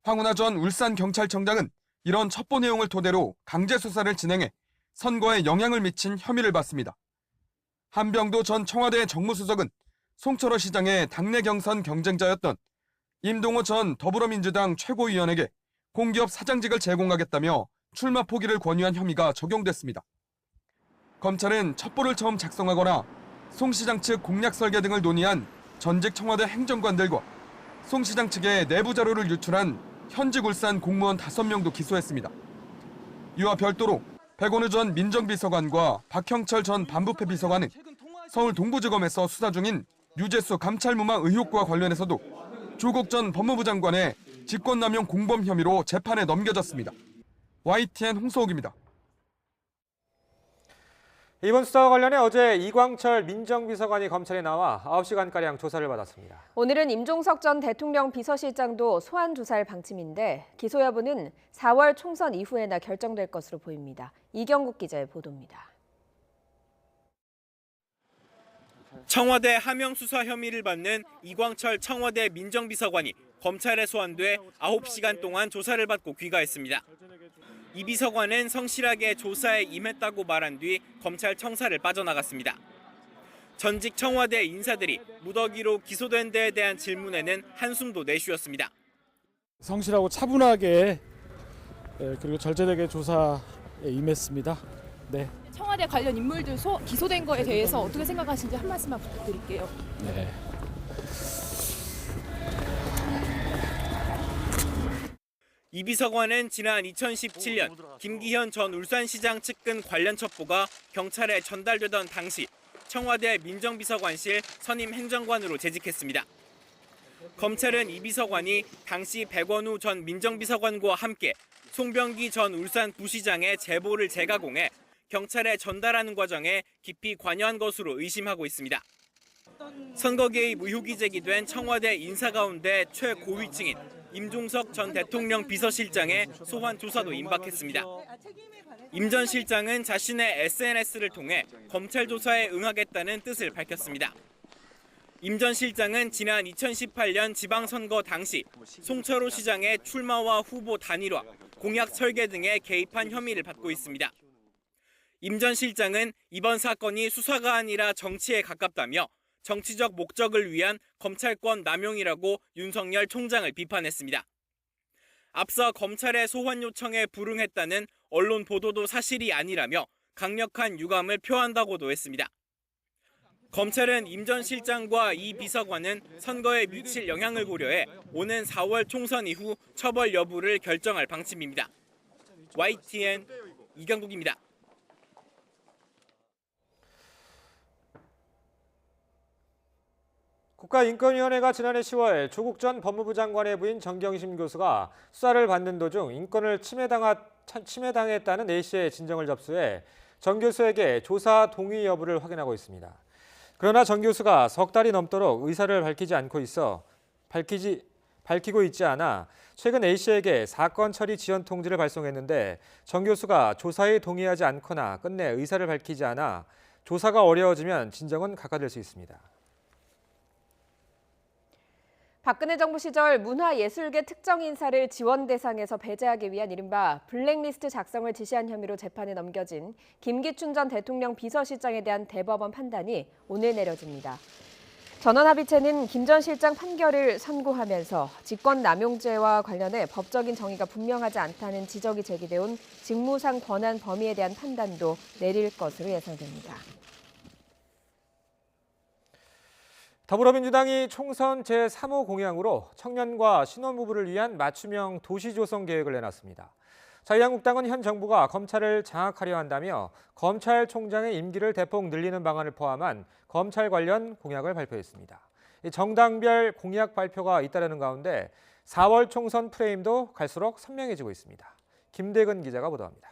Speaker 11: 황운하 전 울산경찰청장은 이런 첩보 내용을 토대로 강제 수사를 진행해 선거에 영향을 미친 혐의를 받습니다. 한병도 전 청와대 정무수석은 송철호 시장의 당내 경선 경쟁자였던 임동호 전 더불어민주당 최고위원에게 공기업 사장직을 제공하겠다며 출마 포기를 권유한 혐의가 적용됐습니다. 검찰은 첩보를 처음 작성하거나 송 시장 측 공약 설계 등을 논의한 전직 청와대 행정관들과 송 시장 측의 내부 자료를 유출한 현직 울산 공무원 5명도 기소했습니다. 이와 별도로 백원우 전 민정비서관과 박형철 전 반부패 비서관은 서울 동부지검에서 수사 중인 유재수 감찰무마 의혹과 관련해서도 조국 전 법무부 장관의 직권남용 공범 혐의로 재판에 넘겨졌습니다. YTN 홍소욱입니다.
Speaker 1: 이번 수사와 관련해 어제 이광철 민정비서관이 검찰에 나와 9시간가량 조사를 받았습니다.
Speaker 2: 오늘은 임종석 전 대통령 비서실장도 소환 조사할 방침인데 기소 여부는 4월 총선 이후에나 결정될 것으로 보입니다. 이경국 기자의 보도입니다.
Speaker 8: 청와대 하명 수사 혐의를 받는 이광철 청와대 민정비서관이 검찰에 소환돼 9시간 동안 조사를 받고 귀가했습니다. 이 비서관은 성실하게 조사에 임했다고 말한 뒤 검찰 청사를 빠져나갔습니다. 전직 청와대 인사들이 무더기로 기소된 데에 대한 질문에는 한숨도 내쉬었습니다.
Speaker 12: 성실하고 차분하게 그리고 절제되게 조사에 임했습니다. 네.
Speaker 13: 청와대 관련 인물들 기소된 거에 대해서 어떻게 생각하시는지 한 말씀만 부탁드릴게요.
Speaker 12: 네.
Speaker 8: 이 비서관은 지난 2017년 김기현 전 울산시장 측근 관련 첩보가 경찰에 전달되던 당시 청와대 민정비서관실 선임 행정관으로 재직했습니다. 검찰은 이 비서관이 당시 백원우 전 민정비서관과 함께 송병기 전 울산 부시장의 제보를 재가공해 경찰에 전달하는 과정에 깊이 관여한 것으로 의심하고 있습니다. 선거 개입 의혹이 제기된 청와대 인사 가운데 최고위층인 임종석 전 대통령 비서실장의 소환 조사도 임박했습니다. 임 전 실장은 자신의 SNS를 통해 검찰 조사에 응하겠다는 뜻을 밝혔습니다. 임 전 실장은 지난 2018년 지방선거 당시 송철호 시장의 출마와 후보 단일화, 공약 설계 등에 개입한 혐의를 받고 있습니다. 임 전 실장은 이번 사건이 수사가 아니라 정치에 가깝다며 정치적 목적을 위한 검찰권 남용이라고 윤석열 총장을 비판했습니다. 앞서 검찰의 소환 요청에 불응했다는 언론 보도도 사실이 아니라며 강력한 유감을 표한다고도 했습니다. 검찰은 임 전 실장과 이 비서관은 선거에 미칠 영향을 고려해 오는 4월 총선 이후 처벌 여부를 결정할 방침입니다. YTN 이경국입니다.
Speaker 1: 국가인권위원회가 지난해 10월 조국 전 법무부 장관의 부인 정경심 교수가 수사를 받는 도중 인권을 침해당했다는 A씨의 진정을 접수해 정 교수에게 조사 동의 여부를 확인하고 있습니다. 그러나 정 교수가 석 달이 넘도록 의사를 밝히고 있지 않아 최근 A씨에게 사건 처리 지연 통지를 발송했는데 정 교수가 조사에 동의하지 않거나 끝내 의사를 밝히지 않아 조사가 어려워지면 진정은 각하될 수 있습니다.
Speaker 2: 박근혜 정부 시절 문화예술계 특정 인사를 지원 대상에서 배제하기 위한 이른바 블랙리스트 작성을 지시한 혐의로 재판에 넘겨진 김기춘 전 대통령 비서실장에 대한 대법원 판단이 오늘 내려집니다. 전원합의체는 김 전 실장 판결을 선고하면서 직권남용죄와 관련해 법적인 정의가 분명하지 않다는 지적이 제기돼 온 직무상 권한 범위에 대한 판단도 내릴 것으로 예상됩니다.
Speaker 1: 더불어민주당이 총선 제3호 공약으로 청년과 신혼부부를 위한 맞춤형 도시조성 계획을 내놨습니다. 자유한국당은 현 정부가 검찰을 장악하려 한다며 검찰총장의 임기를 대폭 늘리는 방안을 포함한 검찰 관련 공약을 발표했습니다. 정당별 공약 발표가 잇따르는 가운데 4월 총선 프레임도 갈수록 선명해지고 있습니다. 김대근 기자가 보도합니다.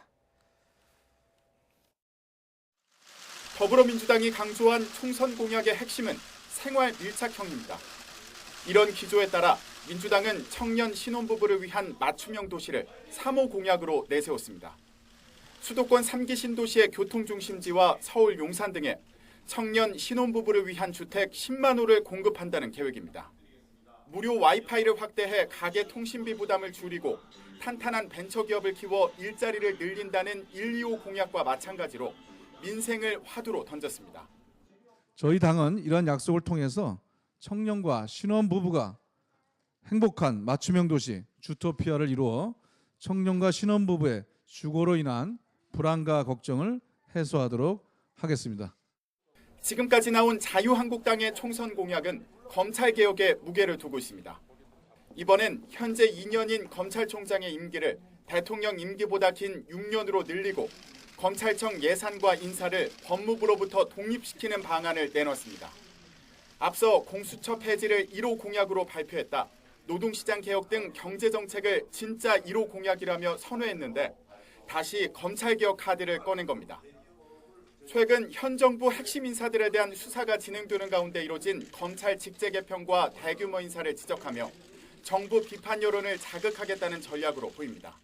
Speaker 14: 더불어민주당이 강조한 총선 공약의 핵심은 생활 밀착형입니다. 이런 기조에 따라 민주당은 청년 신혼부부를 위한 맞춤형 도시를 3호 공약으로 내세웠습니다. 수도권 3기 신도시의 교통중심지와 서울 용산 등에 청년 신혼부부를 위한 주택 10만 호를 공급한다는 계획입니다. 무료 와이파이를 확대해 가계 통신비 부담을 줄이고 탄탄한 벤처기업을 키워 일자리를 늘린다는 125 공약과 마찬가지로 민생을 화두로 던졌습니다.
Speaker 15: 저희 당은 이러한 약속을 통해서 청년과 신혼부부가 행복한 맞춤형 도시 주토피아를 이루어 청년과 신혼부부의 주거로 인한 불안과 걱정을 해소하도록 하겠습니다.
Speaker 14: 지금까지 나온 자유한국당의 총선 공약은 검찰개혁에 무게를 두고 있습니다. 이번엔 현재 2년인 검찰총장의 임기를 대통령 임기보다 긴 6년으로 늘리고 검찰청 예산과 인사를 법무부로부터 독립시키는 방안을 내놨습니다. 앞서 공수처 폐지를 1호 공약으로 발표했다. 노동시장 개혁 등 경제정책을 진짜 1호 공약이라며 선회했는데 다시 검찰개혁 카드를 꺼낸 겁니다. 최근 현 정부 핵심 인사들에 대한 수사가 진행되는 가운데 이뤄진 검찰 직제 개편과 대규모 인사를 지적하며 정부 비판 여론을 자극하겠다는 전략으로 보입니다.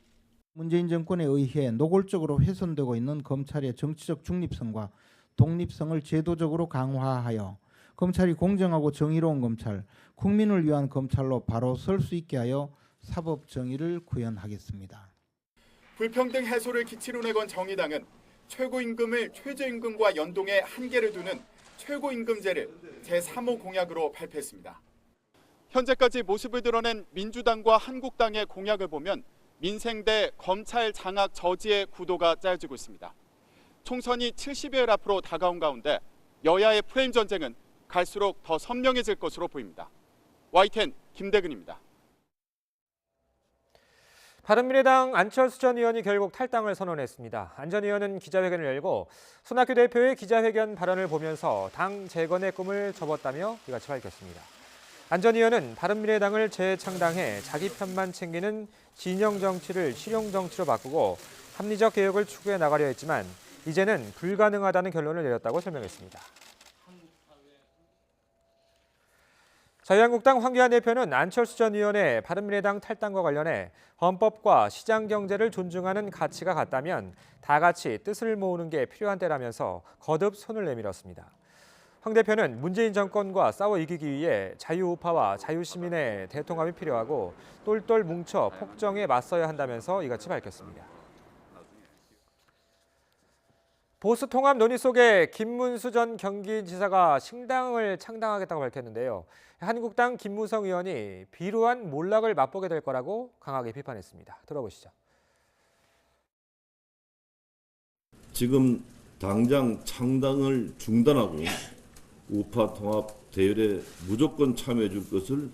Speaker 16: 문재인 정권에 의해 노골적으로 훼손되고 있는 검찰의 정치적 중립성과 독립성을 제도적으로 강화하여 검찰이 공정하고 정의로운 검찰, 국민을 위한 검찰로 바로 설 수 있게 하여 사법 정의를 구현하겠습니다.
Speaker 14: 불평등 해소를 기치로 내건 정의당은 최고임금을 최저임금과 연동해 한계를 두는 최고임금제를 제3호 공약으로 발표했습니다. 현재까지 모습을 드러낸 민주당과 한국당의 공약을 보면 민생 대 검찰 장악 저지의 구도가 짜여지고 있습니다. 총선이 70여일 앞으로 다가온 가운데 여야의 프레임 전쟁은 갈수록 더 선명해질 것으로 보입니다. YTN 김대근입니다.
Speaker 1: 바른미래당 안철수 전 의원이 결국 탈당을 선언했습니다. 안 전 의원은 기자회견을 열고 손학규 대표의 기자회견 발언을 보면서 당 재건의 꿈을 접었다며 이같이 밝혔습니다. 안 전 의원은 바른미래당을 재창당해 자기 편만 챙기는 진영 정치를 실용 정치로 바꾸고 합리적 개혁을 추구해 나가려 했지만 이제는 불가능하다는 결론을 내렸다고 설명했습니다. 자유한국당 황교안 대표는 안철수 전 의원의 바른미래당 탈당과 관련해 헌법과 시장경제를 존중하는 가치가 같다면 다 같이 뜻을 모으는 게 필요한 때라면서 거듭 손을 내밀었습니다. 황 대표는 문재인 정권과 싸워 이기기 위해 자유우파와 자유시민의 대통합이 필요하고 똘똘 뭉쳐 폭정에 맞서야 한다면서 이같이 밝혔습니다. 보수 통합 논의 속에 김문수 전 경기지사가 신당을 창당하겠다고 밝혔는데요. 한국당 김무성 의원이 비루한 몰락을 맛보게 될 거라고 강하게 비판했습니다. 들어보시죠.
Speaker 17: 지금 당장 창당을 중단하고 우파 통합 대열에 무조건 참여해 줄 것을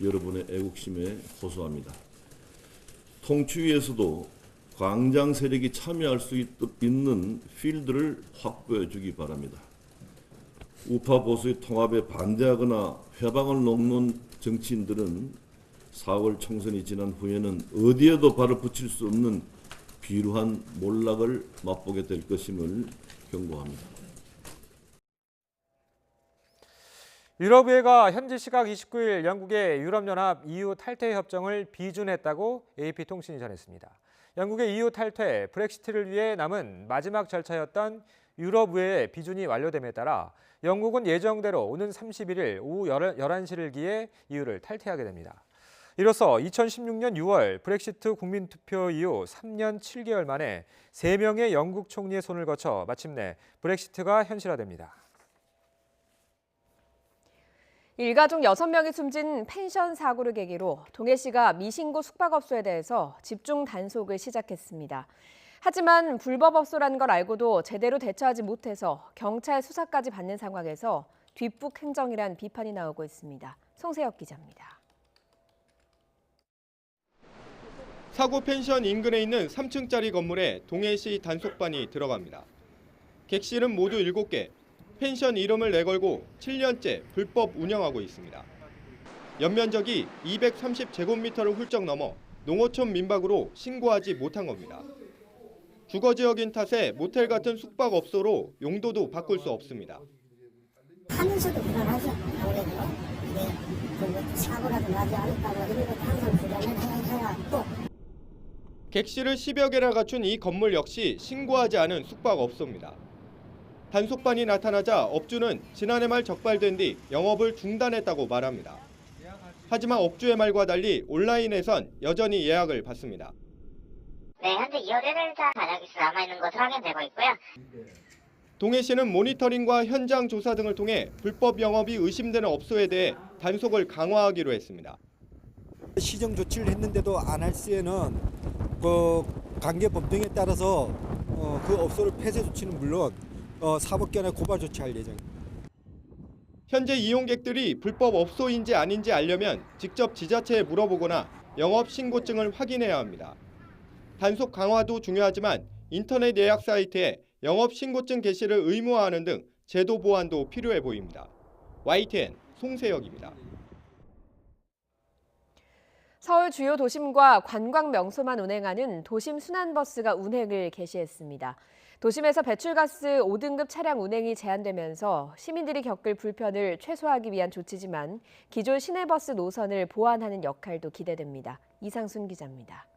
Speaker 17: 여러분의 애국심에 호소합니다. 통추위에서도 광장 세력이 참여할 수 있는 필드를 확보해 주기 바랍니다. 우파 보수의 통합에 반대하거나 회방을 놓는 정치인들은 4월 총선이 지난 후에는 어디에도 발을 붙일 수 없는 비루한 몰락을 맛보게 될 것임을 경고합니다.
Speaker 1: 유럽의회가 현지 시각 29일 영국의 유럽연합 EU 탈퇴 협정을 비준했다고 AP통신이 전했습니다. 영국의 EU 탈퇴, 브렉시트를 위해 남은 마지막 절차였던 유럽의회 비준이 완료됨에 따라 영국은 예정대로 오는 31일 오후 11시를 기해 EU를 탈퇴하게 됩니다. 이로써 2016년 6월 브렉시트 국민투표 이후 3년 7개월 만에 3명의 영국 총리의 손을 거쳐 마침내 브렉시트가 현실화됩니다.
Speaker 2: 일가족 6명이 숨진 펜션 사고를 계기로 동해시가 미신고 숙박업소에 대해서 집중 단속을 시작했습니다. 하지만 불법업소라는 걸 알고도 제대로 대처하지 못해서 경찰 수사까지 받는 상황에서 뒷북 행정이란 비판이 나오고 있습니다. 송세혁 기자입니다.
Speaker 18: 사고 펜션 인근에 있는 3층짜리 건물에 동해시 단속반이 들어갑니다. 객실은 모두 7개, 펜션 이름을 내걸고 7년째 불법 운영하고 있습니다. 연면적이 230제곱미터를 훌쩍 넘어 농어촌 민박으로 신고하지 못한 겁니다. 주거지역인 탓에 모텔 같은 숙박업소로 용도도 바꿀 수 없습니다.
Speaker 7: 하면서도 불안하죠. 아무래도 사고라도 나지 않을까 이런 것도 항상 불안해서 또
Speaker 18: 객실을 10여 개나 갖춘 이 건물 역시 신고하지 않은 숙박업소입니다. 단속반이 나타나자 업주는 지난해 말 적발된 뒤 영업을 중단했다고 말합니다. 하지만 업주의 말과 달리 온라인에선 여전히 예약을 받습니다.
Speaker 28: 네, 현재 2월 1일자 잔여 객실 남아있는 것으로 확인되고 있고요.
Speaker 18: 동해시는 모니터링과 현장 조사 등을 통해 불법 영업이 의심되는 업소에 대해 단속을 강화하기로 했습니다.
Speaker 5: 시정 조치를 했는데도 안 할 시에는 그 관계 법령에 따라서 그 업소를 폐쇄 조치는 물론 사법기관에 고발 조치할 예정입니다.
Speaker 18: 현재 이용객들이 불법 업소인지 아닌지 알려면 직접 지자체에 물어보거나 영업 신고증을 확인해야 합니다. 단속 강화도 중요하지만 인터넷 예약 사이트에 영업 신고증 게시를 의무화하는 등 제도 보완도 필요해 보입니다. YTN 송세혁입니다.
Speaker 2: 서울 주요 도심과 관광 명소만 운행하는 도심 순환버스가 운행을 개시했습니다. 도심에서 배출가스 5등급 차량 운행이 제한되면서 시민들이 겪을 불편을 최소화하기 위한 조치지만 기존 시내버스 노선을 보완하는 역할도 기대됩니다. 이상순 기자입니다.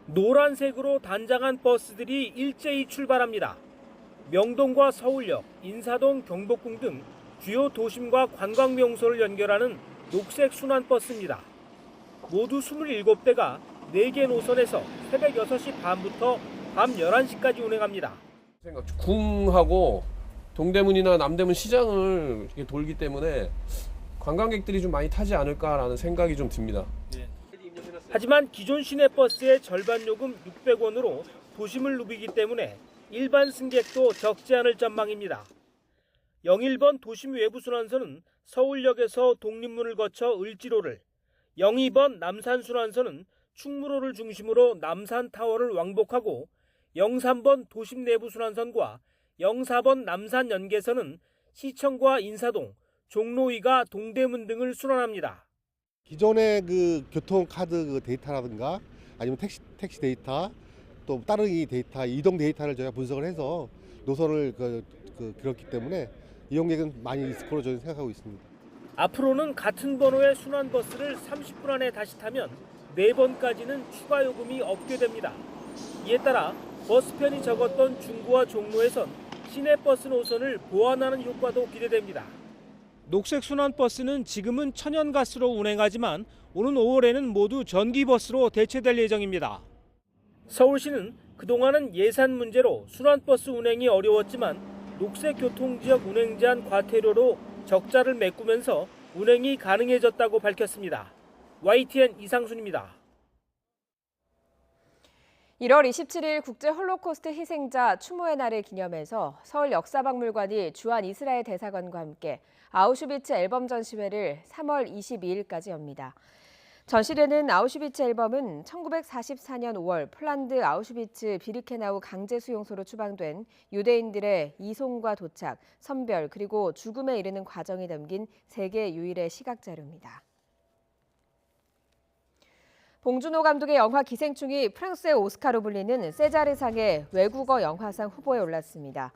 Speaker 6: 노란색으로 단장한 버스들이 일제히 출발합니다. 명동과 서울역, 인사동, 경복궁 등 주요 도심과 관광 명소를 연결하는 녹색 순환버스입니다. 모두 27대가 4개 노선에서 새벽 6시 반부터 밤 11시까지 운행합니다.
Speaker 19: 궁하고 동대문이나 남대문 시장을 돌기 때문에 관광객들이 좀 많이 타지 않을까라는 생각이 좀 듭니다.
Speaker 6: 하지만 기존 시내버스의 절반 요금 600원으로 도심을 누비기 때문에 일반 승객도 적지 않을 전망입니다. 01번 도심 외부 순환선은 서울역에서 독립문을 거쳐 을지로를, 02번 남산 순환선은 충무로를 중심으로 남산타워를 왕복하고 03번 도심 내부 순환선과 04번 남산 연계선은 시청과 인사동, 종로이가 동대문 등을 순환합니다.
Speaker 20: 기존의 그 교통카드 그 데이터라든가 아니면 택시 데이터 또 다른 이 데이터, 이동 데이터를 저희가 분석을 해서 노선을 그렸기 때문에 이용객은 많이 있을 거로 저는 생각하고 있습니다.
Speaker 6: 앞으로는 같은 번호의 순환버스를 30분 안에 다시 타면 4번까지는 추가 요금이 없게 됩니다. 이에 따라 버스편이 적었던 중구와 종로에선 시내버스 노선을 보완하는 효과도 기대됩니다. 녹색 순환버스는 지금은 천연가스로 운행하지만 오는 5월에는 모두 전기버스로 대체될 예정입니다. 서울시는 그동안은 예산 문제로 순환버스 운행이 어려웠지만 녹색교통지역 운행 제한 과태료로 적자를 메꾸면서 운행이 가능해졌다고 밝혔습니다. YTN 이상순입니다.
Speaker 2: 1월 27일 국제 홀로코스트 희생자 추모의 날을 기념해서 서울 역사박물관이 주한 이스라엘 대사관과 함께 아우슈비츠 앨범 전시회를 3월 22일까지 엽니다. 전시회는 아우슈비츠 앨범은 1944년 5월 폴란드 아우슈비츠 비르케나우 강제 수용소로 추방된 유대인들의 이송과 도착, 선별 그리고 죽음에 이르는 과정이 담긴 세계 유일의 시각 자료입니다. 봉준호 감독의 영화 기생충이 프랑스의 오스카로 불리는 세자르상의 외국어 영화상 후보에 올랐습니다.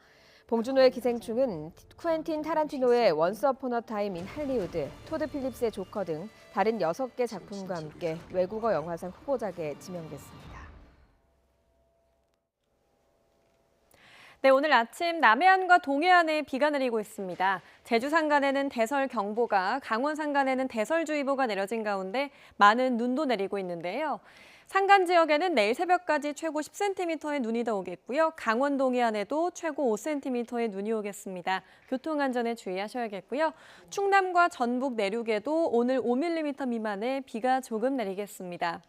Speaker 2: 봉준호의 기생충은 쿠엔틴 타란티노의 원스 어폰 어 타임 인 할리우드, 토드 필립스의 조커 등 다른 6개 작품과 함께 외국어 영화상 후보작에 지명됐습니다.
Speaker 21: 네, 오늘 아침 남해안과 동해안에 비가 내리고 있습니다. 제주 산간에는 대설경보가, 강원 산간에는 대설주의보가 내려진 가운데 많은 눈도 내리고 있는데요. 산간 지역에는 내일 새벽까지 최고 10cm의 눈이 더 오겠고요. 강원 동해안에도 최고 5cm의 눈이 오겠습니다. 교통안전에 주의하셔야겠고요. 충남과 전북 내륙에도 오늘 5mm 미만의 비가 조금 내리겠습니다.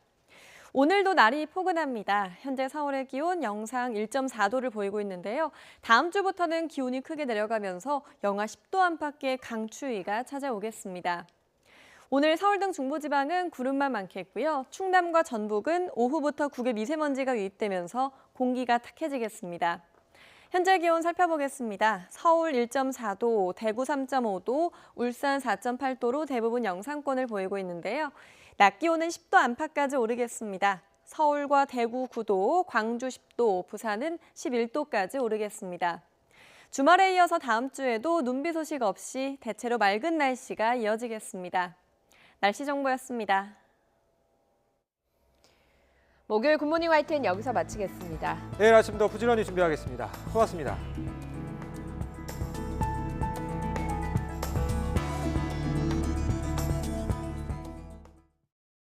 Speaker 21: 오늘도 날이 포근합니다. 현재 서울의 기온 영상 1.4도를 보이고 있는데요. 다음 주부터는 기온이 크게 내려가면서 영하 10도 안팎의 강추위가 찾아오겠습니다. 오늘 서울 등 중부지방은 구름만 많겠고요. 충남과 전북은 오후부터 국외 미세먼지가 유입되면서 공기가 탁해지겠습니다. 현재 기온 살펴보겠습니다. 서울 1.4도, 대구 3.5도, 울산 4.8도로 대부분 영상권을 보이고 있는데요. 낮 기온은 10도 안팎까지 오르겠습니다. 서울과 대구 9도, 광주 10도, 부산은 11도까지 오르겠습니다. 주말에 이어서 다음 주에도 눈비 소식 없이 대체로 맑은 날씨가 이어지겠습니다. 날씨 정보였습니다.
Speaker 2: 목요일 굿모닝 화이트는 여기서 마치겠습니다.
Speaker 1: 내일 아침도 부지런히 준비하겠습니다. 고맙습니다.